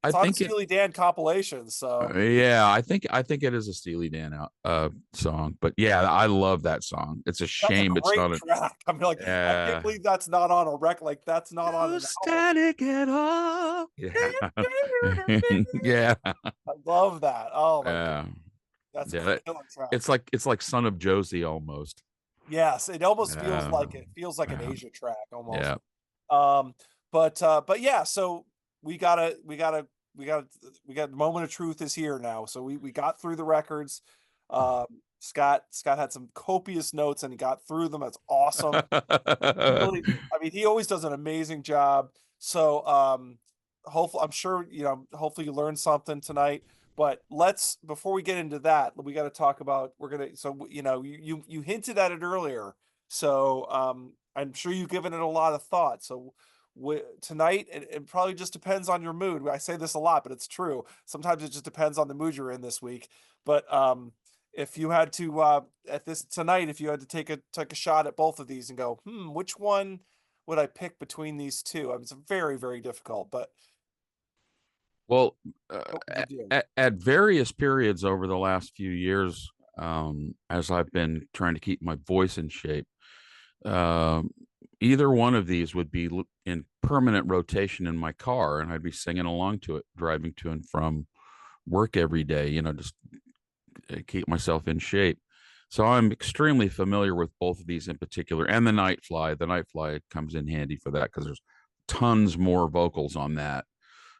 I it's on a think it Steely Dan compilation, so yeah, I think it is a Steely Dan song. But yeah, I love that song. It's a that's a shame it's great not a track. I mean, like, I can't yeah. believe that's not on a like, that's not on No an album. static at all. Yeah. Yeah. I love that. Oh my god, Yeah. that's a Yeah. killer track. It's like Son of Josie almost. Yes, it almost feels Yeah. like an Yeah. Asia track almost. Yeah. Um, but yeah, so we gotta we gotta we got we got the moment of truth is here now. So we got through the records. Um, Scott had some copious notes and he got through them. That's awesome. Really, I mean, he always does an amazing job. So, hopefully, I'm sure, hopefully you learned something tonight. But before we get into that, we got to talk about, so, you hinted at it earlier. So, I'm sure you've given it a lot of thought. So, tonight, it probably just depends on your mood. I say this a lot, but it's true. Sometimes it just depends on the mood you're in this week. But, if you had to, at this tonight, if you had to take a shot at both of these and go, which one would I pick between these two? I mean, it's very, very difficult, but Well, what would you do? at various periods over the last few years, as I've been trying to keep my voice in shape, um, either one of these would be in permanent rotation in my car, and I'd be singing along to it, driving to and from work every day, just keep myself in shape. So I'm extremely familiar with both of these in particular, and the Night Fly. The Night Fly comes in handy for that because there's tons more vocals on that.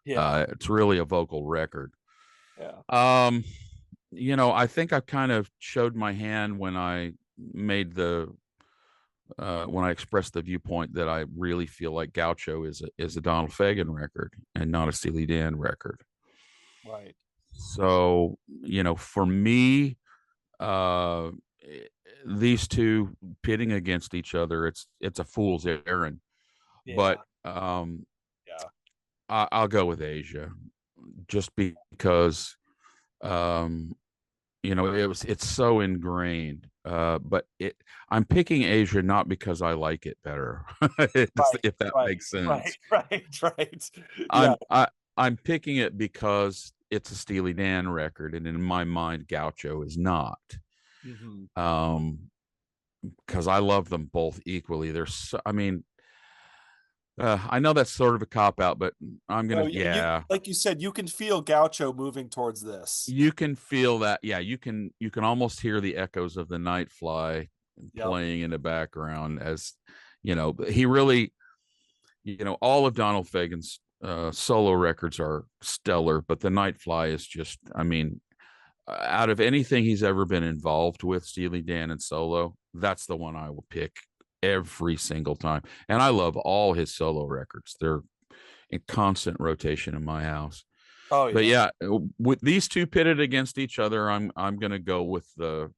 Yeah, It's really a vocal record. yeah, Um, I think I kind of showed my hand when I made when I expressed the viewpoint that I really feel like Gaucho is a Donald Fagen record and not a Steely Dan record. right. So, for me, uh, these two pitting against each other, it's a fool's errand. Yeah, But yeah, I'll go with Asia, just because um, it's so ingrained. But I'm picking Asia not because I like it better, right, if that right, makes sense. right, right, right. Yeah. I'm I I'm picking it because it's a Steely Dan record, and in my mind, Gaucho is not. Hmm. Um, because I love them both equally. I mean, I know that's sort of a cop out, but I'm No, gonna, and you, yeah. like you said, you can feel Gaucho moving towards this. You can feel that, yeah. You can almost hear the echoes of the Night Fly Yep. playing in the background, as he really, all of Donald Fagen's solo records are stellar, but the Night Fly is just, I mean, out of anything he's ever been involved with, Steely Dan and solo, that's the one I will pick every single time. And I love all his solo records. They're in constant rotation in my house. Oh But yeah. yeah, with these two pitted against each other, I'm going to go with the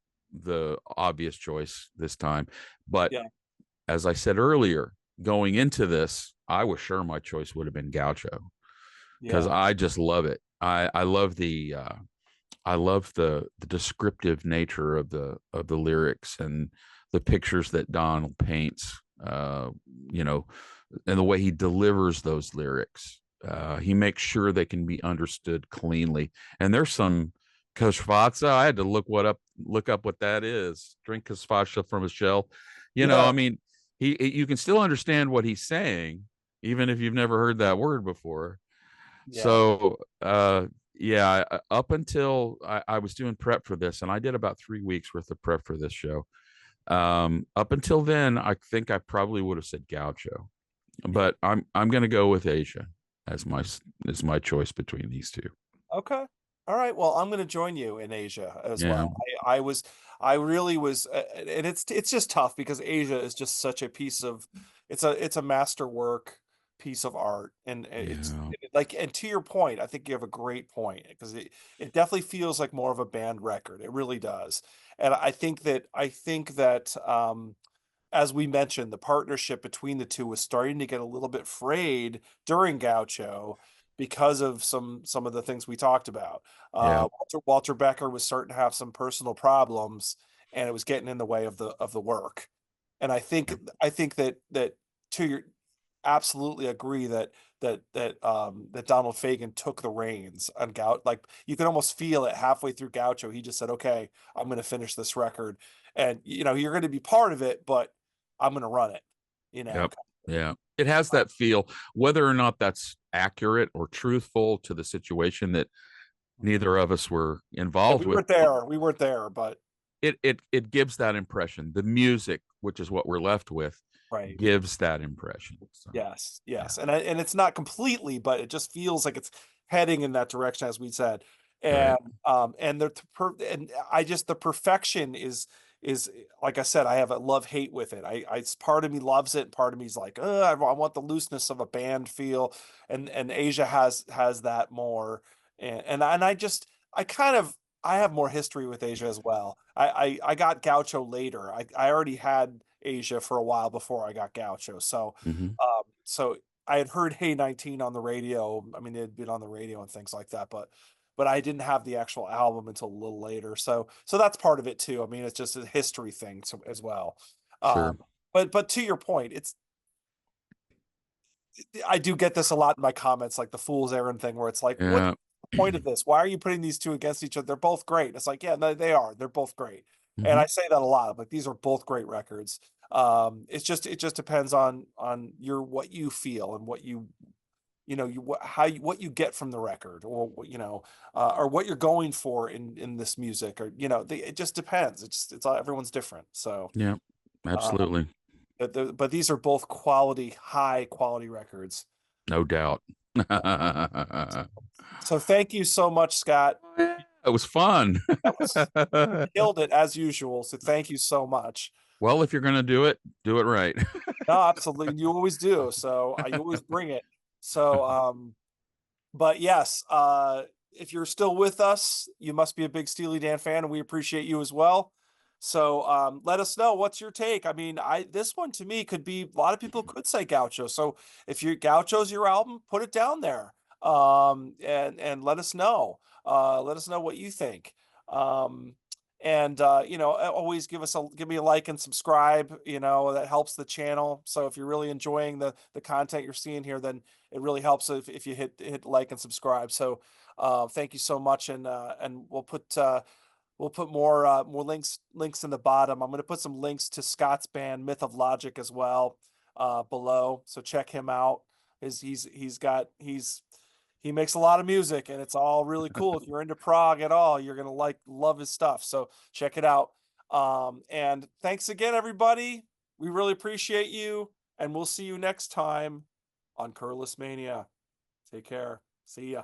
obvious choice this time. But Yeah. as I said earlier, going into this, I was sure my choice would have been Gaucho, because Yeah. I just love it. I love the descriptive nature of the lyrics, and the pictures that Donald paints. You know, and the way he delivers those lyrics. He makes sure they can be understood cleanly. And there's some Koshvatsa. I had to look up what that is. Drink Koshvatsa from a shell. Yeah. I mean, you can still understand what he's saying, even if you've never heard that word before. Yeah. So, yeah, up until I was doing prep for this, and I did about 3 weeks worth of prep for this show. Up until then, I think I probably would have said Gaucho, Yeah. but I'm going to go with Asia as my choice between these two. Okay. All right. Well, I'm going to join you in Asia as Yeah, well. I really was, and it's just tough because Asia is just such a piece of, it's a masterwork piece of art, and yeah, like, and to your point, I think you have a great point because it definitely feels like more of a band record. It really does, and I think that as we mentioned, the partnership between the two was starting to get a little bit frayed during Gaucho because of some of the things we talked about. yeah, Walter Becker was starting to have some personal problems, and it was getting in the way of the work. And I think that to your absolutely agree that Donald Fagen took the reins on Gaucho. Like you can almost feel it halfway through Gaucho. He just said, "Okay, I'm going to finish this record, and you're going to be part of it, but I'm going to run it." You know. yep, yeah. It has that feel, whether or not that's accurate or truthful to the situation that Mhm. neither of us were Yeah, involved we with. weren't there. We weren't there, but It gives that impression. The music, which is what we're left with, right. gives that impression. So Yes, yeah, yes, and it's not completely, but it just feels like it's heading in that direction, as we said, right. and and I just the perfection is like I said, I have a love hate with it. Part of me loves it, part of me's like, I want the looseness of a band feel, and Asia has that more, and I just I kind of I have more history with Asia as well. I got Gaucho later. I already had Asia for a while before I got Gaucho. Hmm. So I had heard Hey 19 on the radio. I mean, it had been on the radio and things like that, but I didn't have the actual album until a little later. So that's part of it too. I mean, it's just a history thing as well. Sure. But to your point, I do get this a lot in my comments, like the fool's errand thing, where it's like, what's Yeah. the point of this? Why are you putting these two against each other? They're both great. It's like, yeah, no, they are. They're both great. And Hmm. I say that a lot. I'm like, these are both great records. It just depends on your what you feel and what what you get from the record, or or what you're going for in this music, or it just depends. It's all everyone's different. So, Yeah. uh, Absolutely. but these are both quality, high quality records. No doubt. So thank you so much, Scott. It was fun. That was You killed it as usual. So thank you so much. Well, if you're going to do it right. No, absolutely. You always do. So you always bring it. So but yes, if you're still with us, you must be a big Steely Dan fan, and we appreciate you as well. So let us know what's your take. I mean, I this one to me could be a lot of people could say Gaucho. So if you Gaucho's your album, put it down there. And let us know. Let us know what you think. Um, and always give me a like and subscribe. That helps the channel. So if you're really enjoying the content you're seeing here, then it really helps if you hit like and subscribe. So thank you so much, and we'll put more links in the bottom. I'm going to put some links to Scott's band Myth of Logic as well below, so check him out. He makes a lot of music, and it's all really cool. If you're into prog at all, you're gonna love his stuff. So check it out. And thanks again, everybody. We really appreciate you, and we'll see you next time on Curless Mania. Take care. See ya.